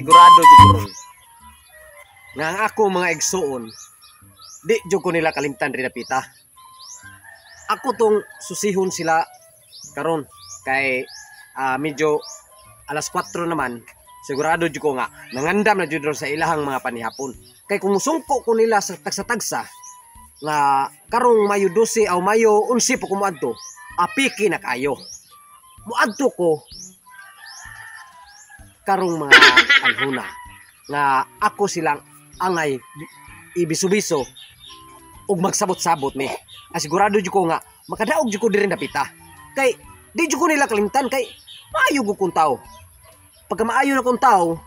sigurado jud ron nga ang ako mga igsuon di jud ko nila kalimtan rin napita. Ako tong susihon sila karon kay medyo alas 4 naman. Sigurado jud ko nga nangandam na jud ron sa ilahang mga panihapon. Kay kung musungko ko nila sa tagsa-tagsa nga karong Mayo 12 o Mayo 11 po kumuadto, apiki na kayo. Muadto ko karong mga anhuna nga ako silang angay ibiso-biso ug magsabot-sabot ni. Asigurado jud ko nga makadaog jud ko diri napita. Kay di jud ko nila kalimtan kay maayo gud kong tao. Pagka maayo na kong tao,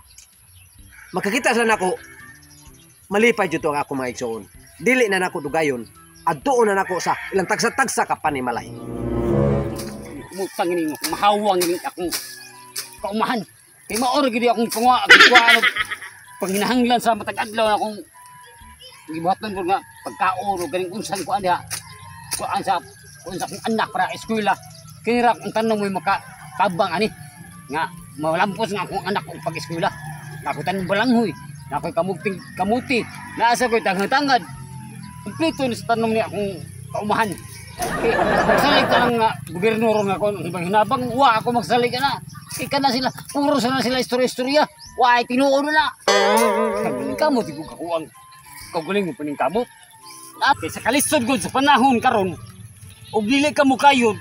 makakita sila nako malipay jud to ang ako mga igsoon. Dili na nako dugayon. Adtuon na nako sa ilang tagsa-tagsa ka panimalay. Mutang ini mahawang ini akong kaumahan. Kay maor gid akong kuha panghinahanglan sa matag adlaw na akong gibuhaton ko nga pagkaon o ganing unsan ko ana. Kuan sa akong anak para eskwela. Kini ra ang tanong mo makakabang ani nga mawalampos nga akong anak og pag-eskwela. Nakutan balanghoy, nakoy kamuti, naasa ko'y tangad-tangad. Kompleto ni sa tanong niya akong kaumahan. Magsalig ka lang nga, gobernador nga ko, ibang hinabang, wa ako magsalig ka na. Ika na sila, puro na sila istorya-istorya. Wa ay tinuon na. Kagaling kamot, ikaw kakuang kagaling mo paning kamot. At sa kalisod ko sa panahon karon, o dili ka mo kayod,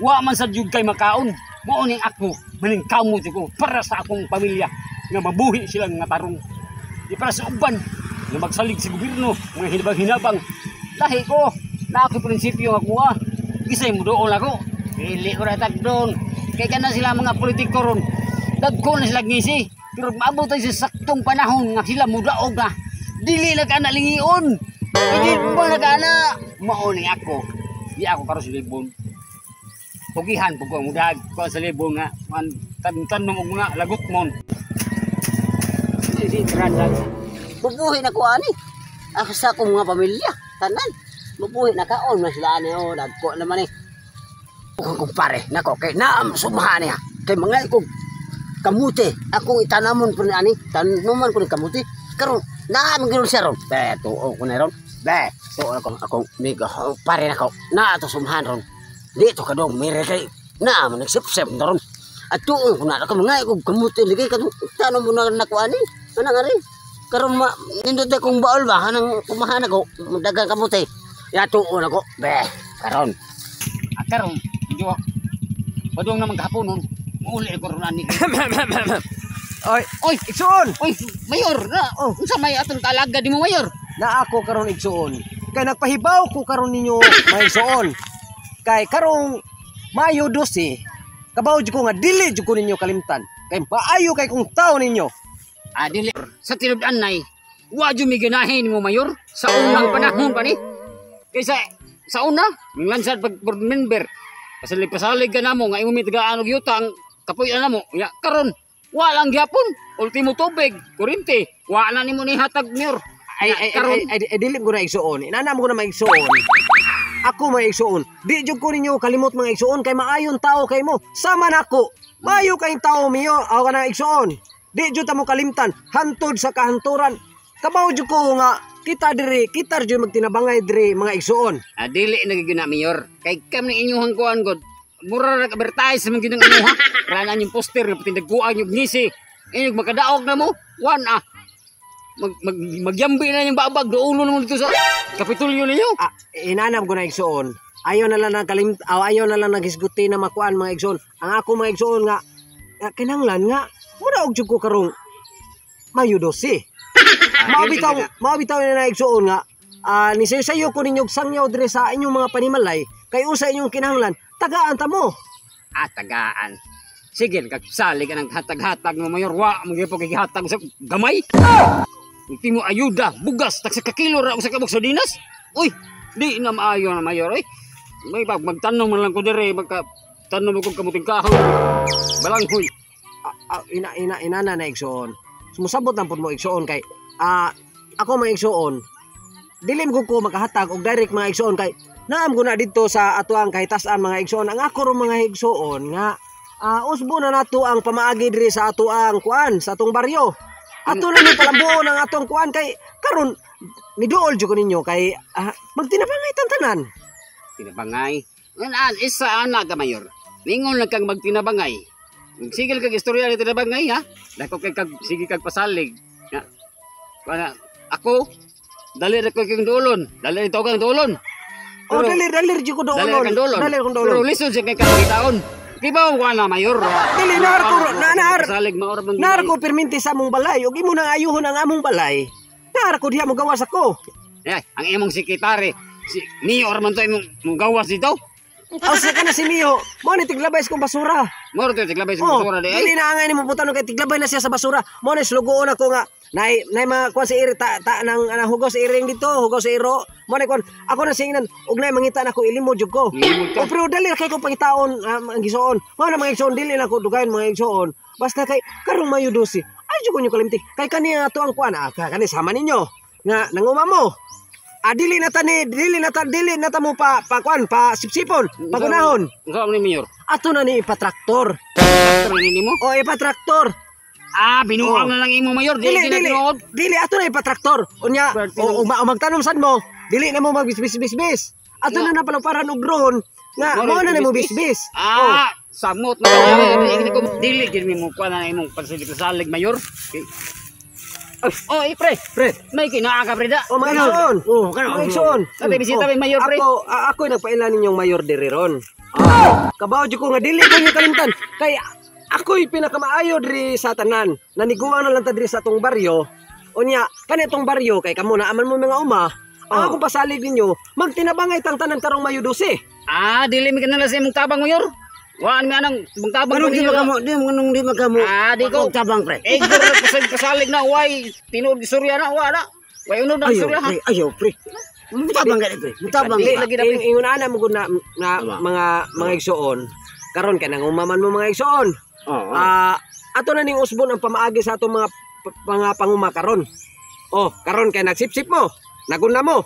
wa man sa jud kay makaon. Mao ning ako, maning kamot ko para sa akong pamilya nga mabuhi silang nga tarong. Di para sa uban nga magsalig sa gobyerno, mga hinabang-hinabang. Lahi ko, na ako prinsipyo nga kuha. Gisay mo doon ako. Dili ko ratag doon. Kaya na sila mga politiko ron. Dagko na sila ngisi. Pero maabot tayo sa saktong panahon nga sila mudaog na. Dili na ka na lingiyon. Hindi mo na ka na. Mauni ako. Di ako karos sa libon. Pugihan po ko mudag ko sa libon nga. Tanong mo nga lagot mon. Hindi trandag. Bubuhin ako ani. Ako sa akong mga pamilya. Tanan. Bubuhin na kaon na sila ani. O, dagko naman eh. Kumpare, nako, kay naam sumahan niya. Kay mga ikong kamuti. Akong itanamon ko ni ani. Tanuman ko ni kamuti. Karon naam gano'n siya ron. Be, tuo ko na ron. Be, tuo akong migo. Pare na ko. Na ato sumahan ron. Dito ka doon, may kay naam, nagsip-sip na ron. At tuo ko na ako mga ikong kamuti. Ligay ka doon. Tanong mo na nako ani. Ano nga rin? Karon nindot akong baol ba? Hanang kumahan ako. Dagang kamuti. Yatuon ako. Be, karon. Karon, medyo padung naman kahapon nun. Muli ko ron ani. Oy, igsuon. Oy, mayor na. Oh, unsa may atong kaalaga di mo mayor? Na ako karon igsuon. Kay nagpahibaw ko karon ninyo may igsuon. Kay karong Mayo 12, kabaw jud ko nga dili jud ko ninyo kalimtan. Kay maayo kay kung tao ninyo. Dili. Sa tinud-an nay, wa jud mi ganahin mo mayor sa unang panahon pa ni. Kaysa sa una, minglansad pag board member. Pasalig ka na mo, nga imong tagaan og yutang, kapuy-an na mo. Ya, karon, walang gyapon. Ultimo tubig, kurente, wala nimo ni hatag mayor. Ay, dili ko na igsuon. Inanam ko na maigsuon. Ako maigsuon. Di jud ko ninyo kalimot mga igsuon kay maayon tao kay mo. Sama nako. Maayo kayong tao miyo, aw ka na igsuon. Di jud ta mo kalimtan hantod sa kahanturan. Kabaw jud ko nga kita jud magtinabangay diri mga igsuon. Dili nagigina mayor. Kay kam ni inyong kuan god. Mura ra advertise man ginang inyong ha. Rana yung poster nga patindaguan yung ngisi. Inyong makadaog na mo. Magyambi na yung babag. Doulo na mo dito sa kapitulyo ninyo. Inanam ko na igsuon. Ayaw na lang ayaw na lang naghisguti na makuan mga igsuon. Ang ako mga igsuon nga kinanglan nga mura og jud ko karong Mayo 12. Mabitaw na igsuon nga nisayo ko ninyo sangyaw dire sa inyong mga panimalay kay usa inyong kinahanglan tagaan ta mo. Tagaan. Sige, kagsali ka ng hatag-hatag mo mayor. Wa, magiging pagkihatag sa gamay. Hindi mo ayuda, bugas, tak sa kakilo ra sa kabog sa dinas. Uy, di na maayo na mayor. May magtanong man lang ko dire, magtanong mo kung kamuting kahoy. Balanghoy. Inana na igsuon. Sumusabot lang po mo igsuon kay ako mga igsuon. Dilim ko makahatag og direct mga igsuon kay naam ko na dito sa atuang kahitasan mga igsuon. Ang ako ro mga igsuon nga usbo na nato ang pamaagi diri sa atuang kuan sa atong baryo. Ato na ni palambuon ang atong kuan kay karon niduol jud ko ninyo kay magtinabangay tantanan. Tinabangay. Ngan isa ana ka mayor. Ningon lang kang magtinabangay. Sigil kag istorya ni tinabangay ha. Dako kay kag sige kag pasalig. Ya. Para ako dali ra ko kang dulon. Dali ito kang dulon. Oh, dalir jud ko doon. Dali kang dulon. Dalir kong Pero doon. listen sa kay kagitaon. Di ba ko na mayor? Dili nar ko Pasalig maor bang nar ko perminti sa among balay ug imo nang ayuhon ang among balay. Nar ko diha mo gawas ako. Eh, ang imong sekretary si Mio man to imong gawas dito. Asa ka na si Mio? Mo ni tiglabay kong basura. Moro to tiglabay sa Oh, basura di dili ay. na angay nimo putano kay tiglabay na siya sa basura. Mo ni slugoon ako nga nay mga kuan sa iri ta nang hugaw sa iring dito, hugaw sa iro. Mo ni kuan ako na singnan ug nay mangita na ko ilimo jud ko. Ilimod ka. O pero dali kay ko pangitaon ang gisuon. Mo na mga igsoon dili na ko dugayon mga igsoon. Basta kay karong mayo dosi. Ay jud ko nyo kalimti. Kay kani ato ang kuan kani sama ninyo nga nanguma mo. Dili na ta mo pa kuan pa sipsipon, pagunahon. Unsa man ni mayor? Ato na ni ipatraktor. Traktor ni mo? O ipatraktor. Binuang na lang imo mayor, Dili, dili dili. tinuod. Dili, ato na ipatraktor. Unya, o magtanom sad mo. Dili na mo magbisbis-bisbis. Ato na paluparan og drone. Nga, mo na mo bisbis. Samot na kaya ko dili gid mi mo kuan na imong pasalig mayor. Pre, Pre, may kinaa ka pre da. o mga igsoon. Mga igsoon. Sabi bisita may mayor pre. Ako nagpailan ninyong mayor diri ron. Kabaw jud ko nga dili ko niyo kalimtan. Kay ako'y pinakamaayo diri sa tanan. Naniguan na lang ta diri sa atong baryo. Unya, kani itong baryo kay kamo na aman mo mga uma. Ang akong pasalig ninyo, magtinabangay tang tanan karong mayo 12. Dili mi kanala sa imong tabang mayor. Waan mi anang imong tabang Di magamo. Di ko tabang pre. Pasalig na way tinuod gisurya na wa na. Way unod ang surya ha. Ayo pre. Mutabang gani pre. Mutabang. Dili lagi na pre. Ingon ana mo gud na mga igsoon. Karon kay nangumaman mo mga igsoon. Ato na ning usbon ang pamaagi sa atong mga panguma karon. Karon kay nagsipsip mo. Naguna mo.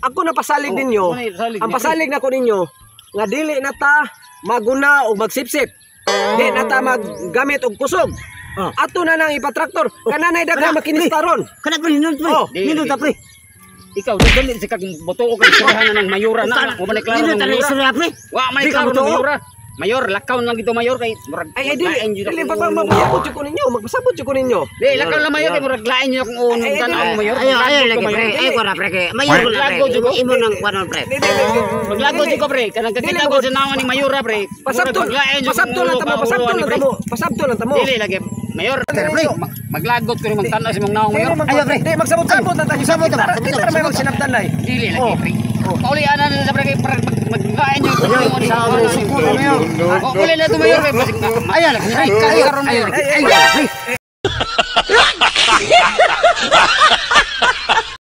Ako na pasalig ninyo. Ang pasalig na ko ninyo nga dili na ta maguna o magsipsip. Di na ta maggamit og kusog. Ato na nang ipatraktor. Kananay daghang makinistaron. Kana pre hinut pre. Hinut ta pre. Ikaw dali si kag boto ko kag surahan ng mayura na. Mo man klaro ng mayura. Wa man klaro ng mayura. Mayor, lakaw lang dito mayor kay murag. Dili pa mapasabot ko ninyo. Magpasabot ko ninyo. Di lakaw lang mayor kay murag lain niyo akong unong tanong mayor. Ayo lagi pre. Ko na pre. Mayor ko na pre. Imo nang kuan pre. Maglago jud ko pre, kanang kakita ko sa naman ni mayura pre. Pasabto lang tamo. Dili lagi. Mayor, maglagot ko ni magtanong sa mong naong mayor. Ayo pre. Di magsabot-sabot na tayo. Sabot ta. Kita na may magsinabtan nay. Dili lagi pre. Paulian na sa pre maglain niyo. Uli na ito mayor pre. Ayan lagi. Ayan lagi.